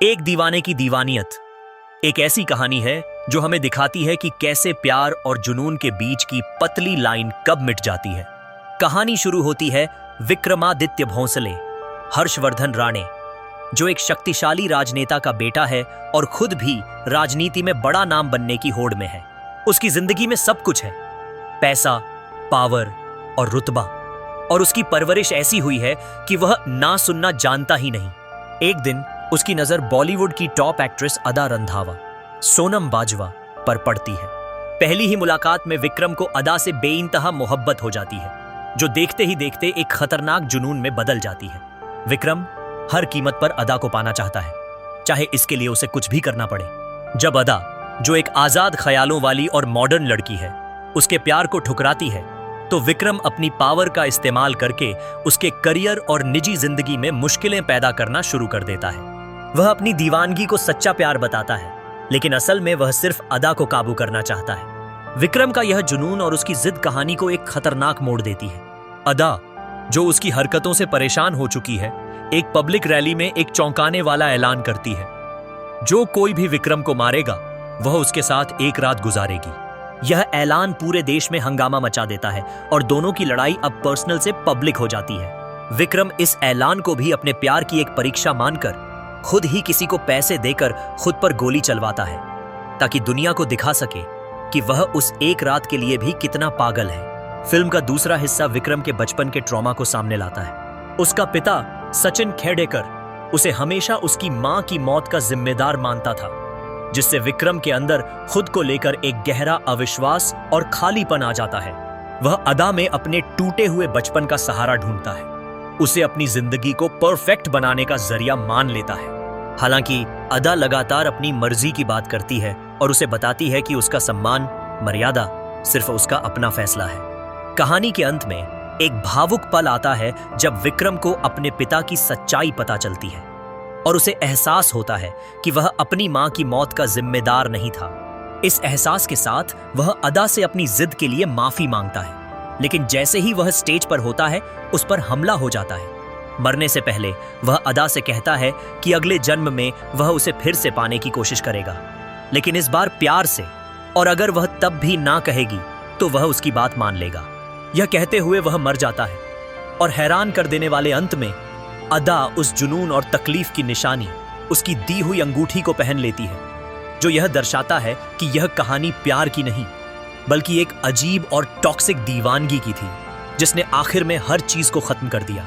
एक दीवाने की दीवानियत एक ऐसी कहानी है जो हमें दिखाती है कि कैसे प्यार और जुनून के बीच की पतली लाइन कब मिट जाती है। कहानी शुरू होती है विक्रमादित्य भोंसले, हर्षवर्धन राणे, जो एक शक्तिशाली राजनेता का बेटा है और खुद भी राजनीति में बड़ा नाम बनने की होड़ में है। उसकी जिंदगी में सब कुछ है, पैसा, पावर और रुतबा, और उसकी परवरिश ऐसी हुई है कि वह ना सुनना जानता ही नहीं। एक दिन उसकी नजर बॉलीवुड की टॉप एक्ट्रेस अदा रंधावा, सोनम बाजवा पर पड़ती है। पहली ही मुलाकात में विक्रम को अदा से बेइंतहा मोहब्बत हो जाती है, जो देखते ही देखते एक खतरनाक जुनून में बदल जाती है। विक्रम हर कीमत पर अदा को पाना चाहता है, चाहे इसके लिए उसे कुछ भी करना पड़े। जब अदा, जो एक आजाद ख्यालों वाली और मॉडर्न लड़की है, उसके प्यार को ठुकराती है, तो विक्रम अपनी पावर का इस्तेमाल करके उसके करियर और निजी जिंदगी में मुश्किलें पैदा करना शुरू कर देता है। वह अपनी दीवानगी को सच्चा प्यार बताता है, लेकिन असल में वह सिर्फ अदा को काबू करना चाहता है। विक्रम का यह जुनून और उसकी जिद कहानी को एक खतरनाक मोड़ देती है। अदा, जो उसकी हरकतों से परेशान हो चुकी है, एक पब्लिक रैली में एक चौंकाने वाला ऐलान करती है। जो कोई भी विक्रम को मारेगा, वह उसके साथ एक रात गुजारेगी। यह ऐलान पूरे देश में हंगामा मचा देता है और दोनों की लड़ाई अब पर्सनल से पब्लिक हो जाती है। विक्रम इस ऐलान को भी अपने प्यार की एक परीक्षा मानकर खुद ही किसी को पैसे देकर खुद पर गोली चलवाता है, ताकि दुनिया को दिखा सके कि वह उस एक रात के लिए भी कितना पागल है। फिल्म का दूसरा हिस्सा विक्रम के बचपन के ट्रॉमा को सामने लाता है। उसका पिता सचिन खेडेकर उसे हमेशा उसकी मां की मौत का जिम्मेदार मानता था, जिससे विक्रम के अंदर खुद को लेकर एक गहरा अविश्वास और खालीपन आ जाता है। वह अदा में अपने टूटे हुए बचपन का सहारा ढूंढता है, उसे अपनी जिंदगी को परफेक्ट बनाने का जरिया मान लेता है। हालांकि अदा लगातार अपनी मर्जी की बात करती है और उसे बताती है कि उसका सम्मान, मर्यादा सिर्फ उसका अपना फैसला है। कहानी के अंत में एक भावुक पल आता है जब विक्रम को अपने पिता की सच्चाई पता चलती है और उसे एहसास होता है कि वह अपनी मां की मौत का जिम्मेदार नहीं था। इस एहसास के साथ वह अदा से अपनी जिद के लिए माफी मांगता है, लेकिन जैसे ही वह स्टेज पर होता है, उस पर हमला हो जाता है। मरने से पहले वह अदा से कहता है कि अगले जन्म में वह उसे फिर से पाने की कोशिश करेगा, लेकिन इस बार प्यार से, और अगर वह तब भी ना कहेगी तो वह उसकी बात मान लेगा। यह कहते हुए वह मर जाता है और हैरान कर देने वाले अंत में अदा उस जुनून और तकलीफ की निशानी, उसकी दी हुई अंगूठी को पहन लेती है, जो यह दर्शाता है कि यह कहानी प्यार की नहीं, बल्कि एक अजीब और टॉक्सिक दीवानगी की थी, जिसने आखिर में हर चीज को खत्म कर दिया।